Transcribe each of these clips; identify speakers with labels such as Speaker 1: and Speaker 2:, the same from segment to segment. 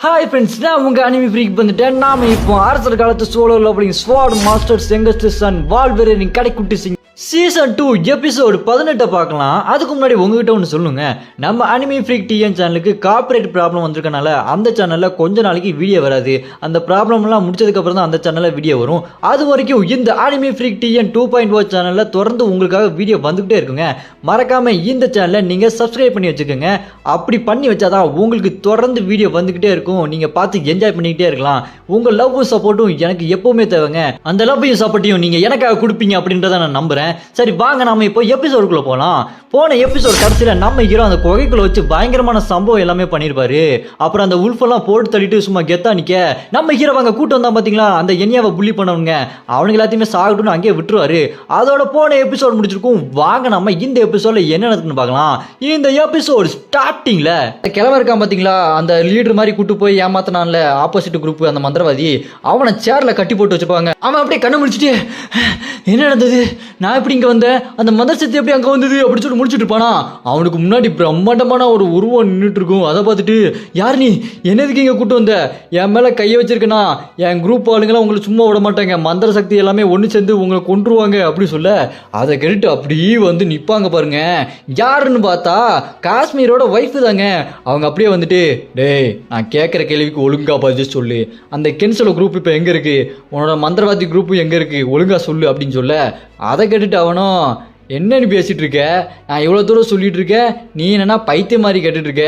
Speaker 1: Hi friends, நான் உங்கள் anime freak வந்துட்டேன். நாம இப்போ அரசர் காலத்து சோலோ லெவலிங் ஸ்வாட் மாஸ்டர்ஸ் யங்கஸ்ட் சன் வால்வெரின் கடைக்குட்டி சிங் சீசன் 2 எபிசோடு 18 பார்க்கலாம். அதுக்கு முன்னாடி உங்ககிட்ட ஒன்று சொல்லுங்க. நம்ம அனிமி ஃப்ரீக் டிஎன் சேனலுக்கு கார்பரேட் ப்ராப்ளம் வந்திருக்கனால அந்த சேனலில் கொஞ்ச நாளைக்கு வீடியோ வராது. அந்த ப்ராப்ளம்லாம் முடிச்சதுக்கப்புறம் தான் அந்த சேனலில் வீடியோ வரும். அது வரைக்கும் இந்த அனிமி ஃப்ரீக் டிஎன் 2.0 சேனலில் தொடர்ந்து உங்களுக்காக வீடியோ வந்துக்கிட்டே இருக்குங்க. மறக்காம இந்த சேனலை நீங்கள் சப்ஸ்கிரைப் பண்ணி வச்சுக்கோங்க. அப்படி பண்ணி வச்சாதான் உங்களுக்கு தொடர்ந்து வீடியோ வந்துக்கிட்டே இருக்கும். நீங்கள் பார்த்து என்ஜாய் பண்ணிக்கிட்டே இருக்கலாம். உங்கள் லவ்வும் சப்போர்ட்டும் எனக்கு எப்பவுமே தேவைங்க. அந்த லவ்வையும் சப்போர்ட்டையும் நீங்கள் எனக்காக கொடுப்பீங்க அப்படின்றத நான் நம்புகிறேன். சரி வாங்க நாம இப்போ எபிசோடுக்குள்ள போலாம். போன எபிசோட் கடைசியில நம்ம ஹீரோ அந்த குகைக்குள்ள வச்சு பயங்கரமான சம்பவம் எல்லாமே பண்ணிருப்பாரு. அப்புறம் அந்த உல்ஃபெல்லாம் போட்டு தள்ளிட்டு சும்மா கெத்தா நிக்க நம்ம ஹீரோ அங்க கூட்டம் வந்தா பாத்தீங்களா, அந்த எண்ணியாவை புள்ளி பண்ணவங்க அவனுக்கு எல்லாத்தையுமே சாகட்டும்னு அங்கேயே விட்டுருவாரு. அதோட போன எபிசோட் முடிச்சிருக்கும். வாங்க நம்ம இந்த எபிசோட்ல என்ன நடக்குன்னு பார்க்கலாம். இந்த எபிசோட் ஸ்டார்டிங்ல கிழமை இருக்கான் பாத்தீங்களா, அந்த லீடர் மாதிரி கூட்டு போய் ஏமாத்தினான்ல ஆப்போசிட் குரூப் அந்த மந்திரவாதி, அவனை சேர்ல கட்டி போட்டு வச்சிருப்பாங்க. அவன் அப்படியே கண்ணு முடிச்சுட்டு என்ன நடந்தது, நான் எப்படி இங்க வந்தேன், அந்த மந்திர சக்தி எப்படி அங்க வந்தது அப்படி சொல்லி முடிச்சுட்டு இருப்பானா. அவனுக்கு முன்னாடி பிரம்மாண்டமான ஒரு உருவம் நின்றுட்டு இருக்கும். அதை பார்த்துட்டு யார் நீ, என்னதுக்கு இங்க கூட்டு வந்த, என் மேல கையை வச்சிருக்கனா, என் குரூப் ஆளுங்களாம் உங்களை சும்மா விட மாட்டாங்க, மந்திர சக்தி எல்லாமே ஒன்று சேர்ந்து உங்களை கொண்டுருவாங்க அப்படி சொல்ல, அதை கேட்டுட்டு அப்படியே வந்து நிற்பாங்க பாருங்க. யாருன்னு பார்த்தா காஷ்மீரோட ஒய்ஃபு தாங்க. அவங்க அப்படியே வந்துட்டு, டேய் நான் கேட்குற கேள்விக்கு ஒழுங்கா பதில் சொல்லு, அந்த கென்சலோ குரூப் இப்போ எங்கே இருக்கு, உன்னோட மந்திரவாதி குரூப் எங்கே இருக்கு, ஒழுங்கா சொல்லு அப்படின்னு சொல்ல, அதை கேட்டுட்டு அவனும் என்னன்னு பேசிட்டு இருக்க, நான் இவ்வளோ தூரம் சொல்லிட்டு இருக்கேன், நீ என்னன்னா பைத்தியம் மாதிரி கேட்டுட்டு இருக்க,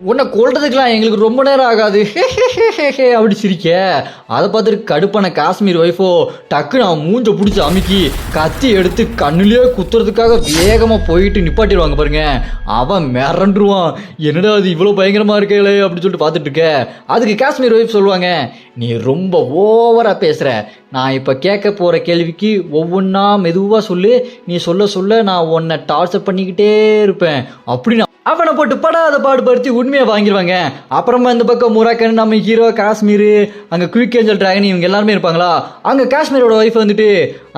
Speaker 1: உன்னை கொல்றதுக்கெல்லாம் எங்களுக்கு ரொம்ப நேரம் ஆகாது அப்படி சிரிக்க. அதை பார்த்துட்டு கடுப்பான காஷ்மீர் ஒய்ஃபோ டக்குன்னு அவன் மூஞ்ச பிடிச்சி அமுக்கி கத்தி எடுத்து கண்ணுலேயே குத்துறதுக்காக வேகமாக போயிட்டு நிப்பாட்டிடுவாங்க பாருங்க. அவன் மிரண்டுருவான், என்னடா அது இவ்வளோ பயங்கரமாக இருக்கே அப்படின்னு சொல்லிட்டு பார்த்துட்டு இருக்க. அதுக்கு காஷ்மீர் ஒய்ஃப் சொல்லுவாங்க, நீ ரொம்ப ஓவராக பேசுகிற, நான் இப்போ கேட்க போகிற கேள்விக்கு ஒவ்வொன்றா மெதுவாக சொல்லு, நீ சொல்ல சொல்ல நான் உன்னை டார்ச்சர் பண்ணிக்கிட்டே இருப்பேன் அப்படின்னு அவனை போட்டு படாத பாடுபடுத்தி உண்மையை வாங்கிடுவாங்க. அப்புறமா இந்த பக்கம் முராக்கன் நம்ம ஹீரோ காஷ்மீர் அங்கே குயிக் ஏஞ்சல் டிராகன் இவங்க எல்லாருமே இருப்பாங்களா. அங்கே காஷ்மீரோட ஒய்ஃப் வந்துட்டு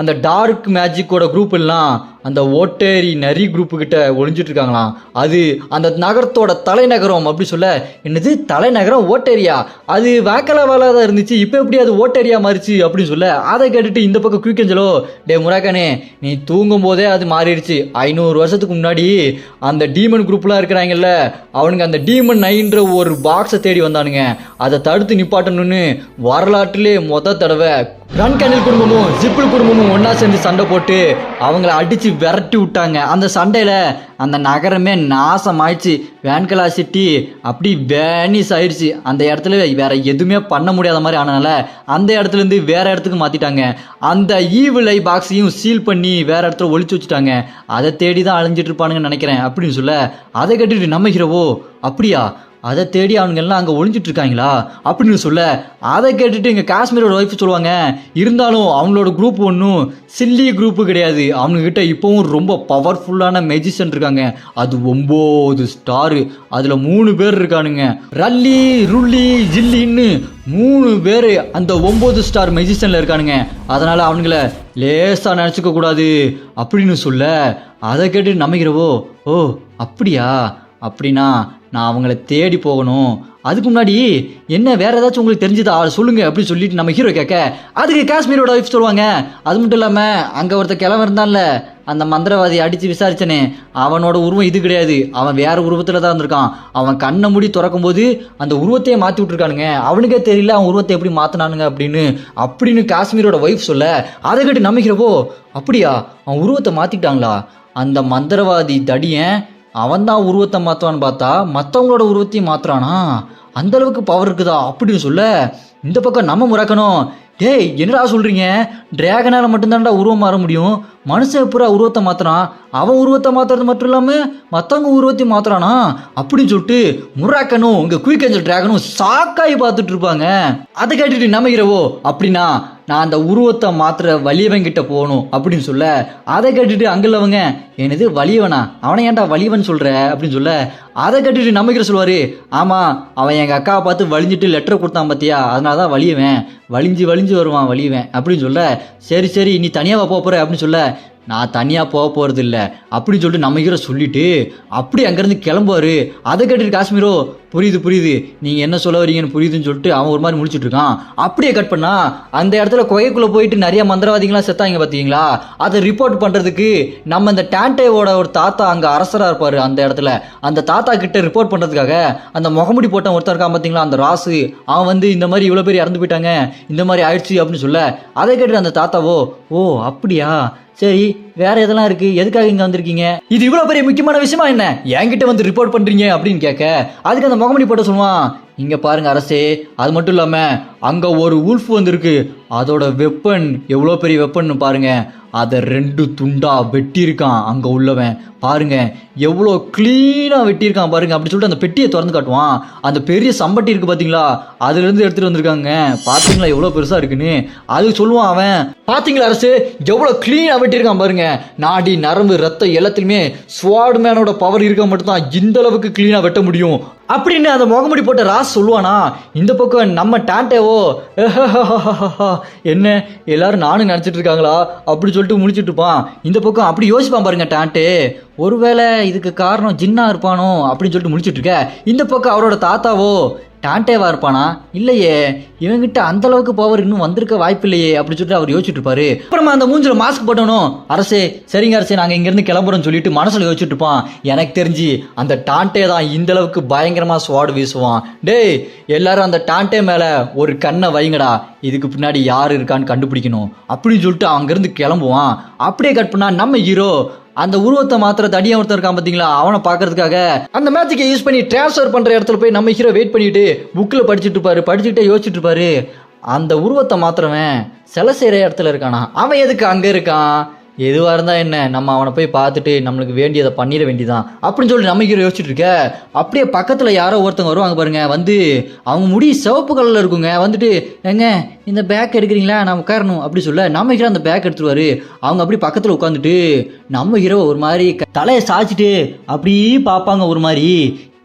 Speaker 1: அந்த டார்க் மேஜிக்கோட குரூப் எல்லாம் அந்த ஓட்டேரி நரி குரூப்பு கிட்ட ஒளிஞ்சிட்டு இருக்காங்களாம். அது அந்த நகரத்தோட தலைநகரம் அப்படி சொல்ல, என்னது தலைநகரம் ஓட்டேரியா, அது வேக்கலவால தான் இருந்துச்சு, இப்போ எப்படி அது ஓட்டேரியா மாறிச்சு அப்படின்னு சொல்ல, அதை கேட்டுட்டு இந்த பக்கம் குயிக் ஏஞ்சலோ, டே முராக்கனே நீ தூங்கும் போதே அது மாறிடுச்சு, 500 வருஷத்துக்கு முன்னாடி அந்த டீமன் குரூப்லாம் இருக்கிறாங்கல்ல, அவனுங்க அந்த டீமன் நைன்ற ஒரு பாக்ஸை தேடி வந்தானுங்க, அதை தடுத்து நிப்பாட்டணும்னு வரலாற்றிலே தடவை ரன் கேண்டில் குடும்பமும் ஜிப்பிள் குடும்பமும் ஒன்றா சேர்ந்து சண்டை போட்டு அவங்கள அடித்து விரட்டி விட்டாங்க. அந்த சண்டையில் அந்த நகரமே நாசமாயிடுச்சு. வேன்கலா சிட்டி அப்படி வேனிஸ் ஆயிடுச்சு. அந்த இடத்துல வேற எதுவுமே பண்ண முடியாத மாதிரி ஆனனால அந்த இடத்துலேருந்து வேற இடத்துக்கு மாற்றிட்டாங்க. அந்த ஈவில் ஐ பாக்ஸையும் சீல் பண்ணி வேற இடத்துல ஒழிச்சு வச்சுட்டாங்க. அதை தேடி தான் அழிஞ்சிட்டு இருப்பானுங்கன்னு நினைக்கிறேன் அப்படின்னு சொல்ல, அதை கேட்டுட்டு நம்ம ஹீரோவோ அப்படியா, அதை தேடி அவனுங்கெல்லாம் அங்கே ஒழிஞ்சிட்டு இருக்காங்களா அப்படின்னு சொல்ல, அதை கேட்டுட்டு எங்கள் காஷ்மீரோட ஒய்ஃப் சொல்லுவாங்க, இருந்தாலும் அவங்களோட குரூப் ஒன்றும் சில்லி குரூப்பு கிடையாது, அவங்கக்கிட்ட இப்போவும் ரொம்ப பவர்ஃபுல்லான மெஜிஷியன் இருக்காங்க, அது 9 ஸ்டாரு, அதில் 3 பேர் இருக்கானுங்க, ரல்லி ருல்லி ஜில்லின்னு 3 பேர் அந்த 9 ஸ்டார் மெஜிஷியனில் இருக்கானுங்க, அதனால் அவனுங்கள லேசாக நினச்சிக்க கூடாது அப்படின்னு சொல்ல, அதை கேட்டு நம்பிக்கிறவோ, ஓ அப்படியா, அப்படின்னா நான் அவங்கள தேடி போகணும், அதுக்கு முன்னாடி என்ன வேற ஏதாச்சும் உங்களுக்கு தெரிஞ்சதா சொல்லுங்க அப்படின்னு சொல்லிட்டு நம்ம ஹீரோ கேட்க, அதுக்கு காஷ்மீரோட ஒய்ஃப் சொல்லுவாங்க, அது மட்டும் இல்லாமல் அங்கே ஒருத்தர் கிளம்ப இருந்தான்ல அந்த மந்திரவாதி அடித்து விசாரிச்சனே, அவனோட உருவம் இது கிடையாது, அவன் வேற உருவத்தில் தான் இருந்திருக்கான், அவன் கண்ணை மூடி திறக்கும் போது அந்த உருவத்தையே மாற்றி விட்டுருக்கானுங்க, அவனுக்கே தெரியல அவன் உருவத்தை எப்படி மாற்றினானுங்க அப்படின்னு காஷ்மீரோட ஒய்ஃப் சொல்ல, அதை கேட்டு நம்பிக்கிறப்போ அப்படியா அவன் உருவத்தை மாற்றிட்டாங்களா, அந்த மந்திரவாதி தடியன் அவன் தான் உருவத்தை மாற்றுவான்னு பார்த்தா மற்றவங்களோட உருவத்தையும் மாற்றுறானா, அந்தளவுக்கு பவர் இருக்குதா அப்படின்னு சொல்ல, இந்த பக்கம் நம்ம முறக்கணும், டேய் என்னடா சொல்கிறீங்க, டிராகனால் மட்டும்தான்டா உருவம் மாற முடியும், மனுஷன் பூரா உருவத்தை மாற்றுறான், அவன் உருவத்தை மாற்றுறது மட்டும் இல்லாமல் மற்றவங்க உருவத்தையும் மாற்றுறானா அப்படின்னு சொல்லிட்டு முராக்கனும் இங்கே குயிக் ஏஞ்சல் டிராகனும் சாக்காய் பார்த்துட்டு இருப்பாங்க. அதை கேட்டுட்டு நம்ம ஹீரோவோ அப்படின்னா நான் அந்த உருவத்தை மாற்றுற வலியவன் கிட்ட போகணும் அப்படின்னு சொல்ல, அதை கேட்டுட்டு அங்கல்லவங்க, என்னது வலியவனா, அவனை ஏன்டா வலியவன் சொல்கிற அப்படின்னு சொல்ல, அதை கேட்டுட்டு நம்ம ஹீரோ சொல்லுவார், ஆமாம் அவன் எங்கள் அக்காவை பார்த்து வலிஞ்சிட்டு லெட்டரை கொடுத்தான் பார்த்தியா, அதனால தான் வலியவன், வலிஞ்சு வலிஞ்சு வருவான் வலியவன் அப்படின்னு சொல்ல, சரி சரி நீ தனியாக போக போகிற அப்படின்னு சொல்ல, நான் தனியாக போக போகிறது இல்லை, அப்படின்னு சொல்லிட்டு நம்ம ஹீரோ சொல்லிட்டு அப்படி அங்கேருந்து கிளம்புவாரு. அதை கேட்டுட்டு காஷ்மீரோ புரியுது நீங்கள் என்ன சொல்ல வரீங்கன்னு புரியுதுன்னு சொல்லிட்டு அவன் ஒரு மாதிரி முடிச்சுட்டு இருக்கான். அப்படியே கட் பண்ணா அந்த இடத்துல குகைக்குள்ளே போயிட்டு நிறைய மந்திரவாதிகளாம் செத்தாங்க பார்த்தீங்களா, அதை ரிப்போர்ட் பண்ணுறதுக்கு நம்ம இந்த டான்டேவோட ஒரு தாத்தா அங்கே அரசராக இருப்பார். அந்த இடத்துல அந்த தாத்தா கிட்ட ரிப்போர்ட் பண்ணுறதுக்காக அந்த முகமுடி போட்ட ஒருத்தர் இருக்கான் பார்த்தீங்களா, அந்த ராசு, அவன் வந்து இந்த மாதிரி இவ்வளோ பேர் இறந்து போயிட்டாங்க, இந்த மாதிரி ஆயிடுச்சு அப்படின்னு சொல்ல அதை கேட்டுட்டு அந்த தாத்தாவோ ஓ அப்படியா சரி வேற எதெல்லாம் இருக்கு, எதுக்காக இங்க வந்திருக்கீங்க, இது இவ்வளவு பெரிய முக்கியமான விஷயமா என்ன என்கிட்ட வந்து ரிப்போர்ட் பண்றீங்க அப்படின்னு கேட்க அதுக்கு அந்த முகமடி போட்ட சொல்லுவான் இங்க பாருங்க அரசே, அது மட்டும் இல்லாம அங்க ஒரு உல்ஃப் வந்திருக்கு, அதோட வெப்பன் எவ்வளோ பெரிய வெப்பன் பாருங்க, அதை 2 துண்டா வெட்டியிருக்கான் அங்க உள்ளவன், பாருங்க எவ்வளோ கிளீனா வெட்டியிருக்கான் பாருங்க அப்படி சொல்லிட்டு அந்த பெட்டியை திறந்து காட்டுவான். அந்த பெரிய சம்பட்டி இருக்கு பாத்தீங்களா, அதுல இருந்து எடுத்துட்டு வந்திருக்காங்க, பாத்தீங்களா எவ்வளவு பெருசா இருக்குன்னு. அது சொல்லுவான் அவன், பாத்தீங்களா அரசு எவ்வளவு கிளீனா வெட்டியிருக்கான் பாருங்க, நாடி நரம்பு ரத்தம் எல்லாத்துலயுமே ஸ்வாட் மேனோட பவர் இருக்க மட்டும்தான் இந்த அளவுக்கு கிளீனா வெட்ட முடியும் அப்படின்னு அந்த முகமுடி போட்ட ராஸ் சொல்லுவானா. இந்த பக்கம் நம்ம டான்டேவோ என்ன எல்லாரும் நானும் நினைச்சிட்டு இருக்காங்களா அப்படி சொல்லிட்டு முடிச்சுட்டு இருப்பான். இந்த பக்கம் அப்படி யோசிப்பான் பாருங்க டான்டே, ஒருவேளை இதுக்கு காரணம் ஜின்னா இருப்பானோ அப்படின்னு சொல்லிட்டு முடிச்சுட்டு இருக்க. இந்த பக்கம் அவரோட தாத்தாவோ டான்டேவா இருப்பானா, இல்லையே இவங்கிட்ட அந்த அளவுக்கு பவர் இன்னும் வந்திருக்க வாய்ப்பு இல்லையே அப்படி சொல்லிட்டு அவர் யோசிச்சுட்டு இருப்பாரு. அப்புறமா அந்த மூஞ்சில மாஸ்க் போட்டவனும் அரசே சரிங்க அரசே நாங்க இங்க இருந்து கிளம்புறோம்னு சொல்லிட்டு மனசுல யோசிச்சுட்டு இருப்பான். எனக்கு தெரிஞ்சு அந்த டான்டே தான் இந்த அளவுக்கு பயங்கரமா ஸ்வாட் வீசுவான். டேய் எல்லாரும் அந்த டான்டே மேல ஒரு கண்ணை வைங்கடா, இதுக்கு பின்னாடி யாரு இருக்கான்னு கண்டுபிடிக்கணும் அப்படின்னு சொல்லிட்டு அங்கிருந்து கிளம்புவான். அப்படியே கட் பண்ணா நம்ம ஹீரோ அந்த உருவத்தை மாத்திர தடியா ஒருத்தர் இருக்கான் பார்த்தீங்களா, அவனை பார்க்கறதுக்காக அந்த மேஜிக்கை யூஸ் பண்ணி டிரான்ஸ்ஃபர் பண்ற இடத்துல போய் நம்ம ஹீரோ வெயிட் பண்ணிட்டு புக்கில் படிச்சுட்டு இருப்பாரு, படிச்சுட்டே யோசிச்சுட்டு இருப்பாரு. அந்த உருவத்தை மாத்திரவன் சிலை செய்கிற இடத்துல இருக்கானா, அவன் எதுக்கு அங்கே இருக்கான், எதுவாக இருந்தால் என்ன நம்ம அவனை போய் பார்த்துட்டு நம்மளுக்கு வேண்டியதை பண்ணிட வேண்டியதான் அப்படின்னு சொல்லி நம்ம ஹீரோ யோசிச்சுட்டு இருக்க. அப்படியே பக்கத்தில் யாரோ ஒருத்தவங்க வருவாங்க பாருங்க, வந்து அவங்க முடி சிவப்பு கலரில் இருக்குங்க, வந்துட்டு ஏங்க இந்த பேக் எடுக்கிறீங்களா நான் உட்காரணும் அப்படி சொல்ல நம்ம ஹீரோ அந்த பேக் எடுத்துருவாரு. அவங்க அப்படி பக்கத்தில் உட்காந்துட்டு நம்ம ஹீரோ ஒரு மாதிரி தலையை சாய்ச்சிட்டு அப்படி பார்ப்பாங்க ஒரு மாதிரி,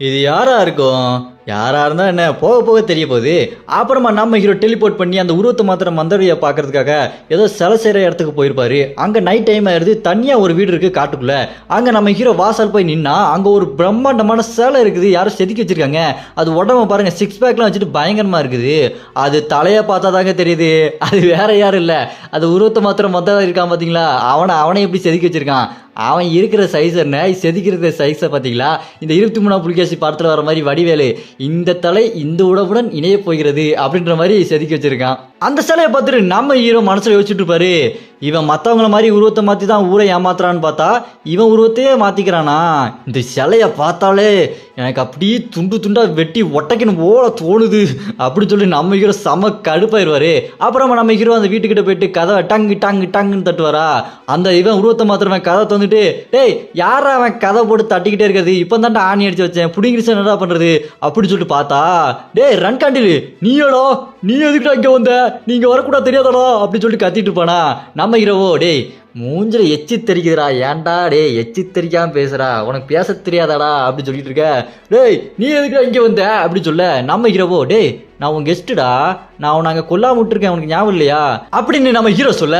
Speaker 1: இது யாரா இருக்கும், யாரா இருந்தா என்ன போக போக தெரிய போகுது. அப்புறமா நம்ம ஹீரோ டெலிபோர்ட் பண்ணி அந்த உருவத்தை மாத்திர மந்திரியை பார்க்கறதுக்காக ஏதோ சிலை செய்கிற இடத்துக்கு போயிருப்பாரு. அங்கே நைட் டைம் ஆயிடுது, தனியாக ஒரு வீடு இருக்கு காட்டுக்குள்ள. அங்கே நம்ம ஹீரோ வாசல் போய் நின்னா அங்கே ஒரு பிரம்மாண்டமான சிலை இருக்குது, யாரும் செதுக்கி வச்சிருக்காங்க. அது உடம்ப பாருங்க 6 பேக்லாம் வச்சுட்டு பயங்கரமா இருக்குது. அது தலையை பார்த்தா தாங்க தெரியுது, அது வேற யாரும் இல்லை, அது உருவத்தை மாத்திரம் மொத்தம் இருக்கான் பார்த்தீங்களா, அவனை எப்படி செதுக்கி வச்சிருக்கான், அவன் இருக்கிற சைஸ் என்ன செதுக்கிறது சைஸை பார்த்தீங்களா, இந்த 23ஆம் புலிகேசி படத்தில் வர மாதிரி வடிவேலு இந்த தலை இந்த உடம்புடன் இணைய போகிறது அப்படின்ற மாதிரி செதுக்கி வச்சிருக்கான். அந்த சிலையை பார்த்துட்டு நம்ம ஹீரோ மனசுல யோசிச்சுட்டு இருப்பாரு, இவன் மற்றவங்கள மாதிரி உருவத்தை மாற்றி தான் ஊரை ஏமாத்துறான்னு பார்த்தா இவன் உருவத்தையே மாற்றிக்கிறானா, இந்த சிலையை பார்த்தாலே எனக்கு அப்படியே துண்டு துண்டாக வெட்டி ஒட்டைக்கணும் போல தோணுது அப்படி சொல்லி நம்ம ஹீரோ செம கடுப்பாயிருவாரு. அப்புறமா நம்ம ஹீரோ அந்த வீட்டுக்கிட்ட போயிட்டு கதவை டங்கு டங்கு டங்குன்னு தட்டுவாரா. அந்த இவன் உருவத்தை மாத்திரமே கதை தந்துட்டு, டேய் யாரா அவன் கதை போட்டு தட்டிக்கிட்டே இருக்கிறது, இப்போ தான்டா ஆணி அடிச்சு வச்சேன் பிடிங்கிருச்சு என்னடா பண்ணுறது அப்படின்னு சொல்லிட்டு பார்த்தா, டேய் ரன் காண்டில் நீயடா, நீ எதுக்குடா இங்கே வந்த, நீங்க வரக்கூடாது தெரியாதடா அப்படின்னு சொல்லிட்டு கத்திட்டு இருப்பானா. நம்ம ஹீரோவோ டேய் மூஞ்சில எச்சி தெரிக்குதுடா, ஏன்டா டே எச்சி தெரிக்காம பேசுறா, உனக்கு பேச தெரியாதாடா அப்படி சொல்லிட்டு இருக்க, டேய் நீ எதுக்குடா இங்கே வந்த அப்படி சொல்ல நம்ம ஹீரோவோ டேய் நான் உன் கெஸ்ட்டுடா, நான் உன்னை அங்கே கொல்லாம விட்டுருக்கேன் உனக்கு ஞாபகம் இல்லையா அப்படின்னு நம்ம ஹீரோ சொல்ல,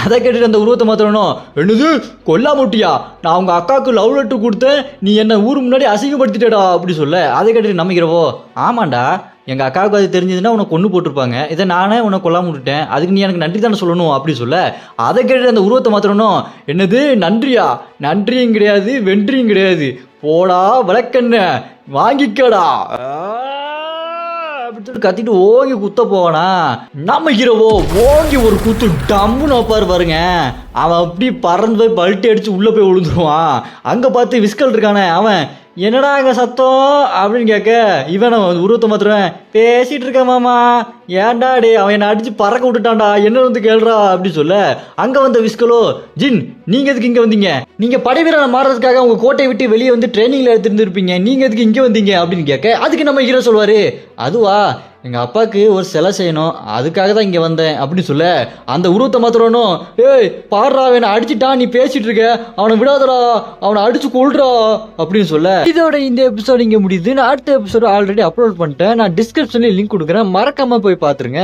Speaker 1: அதை கேட்டுட்டு அந்த உருவத்தை மாத்திரணும், என்னது கொல்லாம விட்டியா, நான் உங்க அக்காவுக்கு லவ் லெட்டர் கொடுத்தேன், நீ என்ன ஊருக்கு முன்னாடி அசிங்கப்படுத்திட்டேடா அப்படி சொல்ல. அதை கேட்டுட்டு நம்ம ஹீரோவோ ஆமாண்டா எங்கள் அக்காவுக்கு அது தெரிஞ்சதுன்னா உனக்கு கொண்டு போட்டிருப்பாங்க, இதை நானே உன்னை கொல்லாம விட்டுட்டேன், அதுக்கு நீ எனக்கு நன்றி தானே சொல்லணும் அப்படி சொல்ல. அதை கேட்டு அந்த உருவத்தை மாத்திரணும், என்னது நன்றியா, நன்றியும் கிடையாது வென்றியும் கிடையாது, போடா விளக்கண்ண வாங்கிக்கடா அப்படி கத்திட்டு ஓங்கி குத்த போவானா. நம்ம ஹீரோவோ ஓங்கி ஒரு குத்து டம்முன்னு வைப்பாரு பாருங்க, அவன் அப்படி பறந்து போய் பல்ட்டி அடிச்சு உள்ள போய் விழுந்துருவான். அங்க பார்த்து விஸ்கல் இருக்கானே அவன் என்னடா அங்கே சத்தம் அப்படின்னு கேட்க, இவன் உருவத்தை மாத்திரம் பேசிட்டு இருக்க மாமா, ஏன்டா டே அவன் என்னை அடிச்சு பறக்க விட்டுட்டான்டா என்ன வந்து கேள்றா அப்படி சொல்ல. அங்க வந்த விஸ்கலோ ஜின் நீங்க எதுக்கு இங்க வந்தீங்க, நீங்க படைவீரனை மாறுறதுக்காக உங்க கோட்டையை விட்டு வெளியே வந்து ட்ரைனிங்ல எடுத்துட்டு இருப்பீங்க, நீங்க எதுக்கு இங்க வந்தீங்க அப்படின்னு கேட்க, அதுக்கு நம்ம ஹீரோ சொல்வாரு, அதுவா எங்கள் அப்பாவுக்கு ஒரு சிலை செய்யணும் அதுக்காக தான் இங்கே வந்தேன் அப்படின்னு சொல்ல. அந்த உருவத்தை மாத்திரணும், ஏய் பாடுறா அவனை அடிச்சுட்டா நீ பேசிட்டு இருக்க, அவனை விடாதடா அவனை அடிச்சு கொள்றா அப்படின்னு சொல்ல. இதோட இந்த எபிசோட் இங்கே முடியுது. நான் அடுத்த எபிசோடு ஆல்ரெடி அப்லோட் பண்ணிட்டேன், நான் டிஸ்கிரிப்ஷன்ல லிங்க் கொடுக்குறேன், மறக்காம போய் பார்த்துருங்க.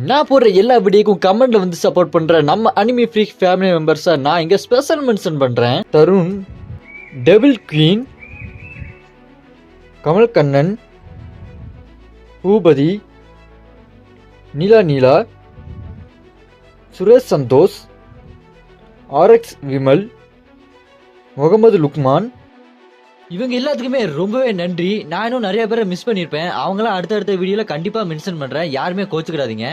Speaker 1: நான் போடுற எல்லா வீடியோக்கும் கமெண்ட்ல வந்து சப்போர்ட் பண்ற நம்ம அனிமி ஃப்ரீக் ஃபேமிலி மெம்பர்ஸா நான் இங்க ஸ்பெஷல் மென்ஷன் பண்றேன். தருண், டெவில் குயின், கமல்கண்ணன், பூபதி, நீலா, சுரேஷ் சந்தோஷ், ஆர்எக்ஸ் விமல், முகமது லுக்மான், இவங்க எல்லாத்துக்குமே ரொம்பவே நன்றி. நான் இன்னும் நிறைய பேரை மிஸ் பண்ணியிருப்பேன். அவங்களாம் அடுத்தடுத்த வீடியோவில் கண்டிப்பாக மென்ஷன் பண்ணுறேன். யாருமே கோச்சுக்கிடாதீங்க.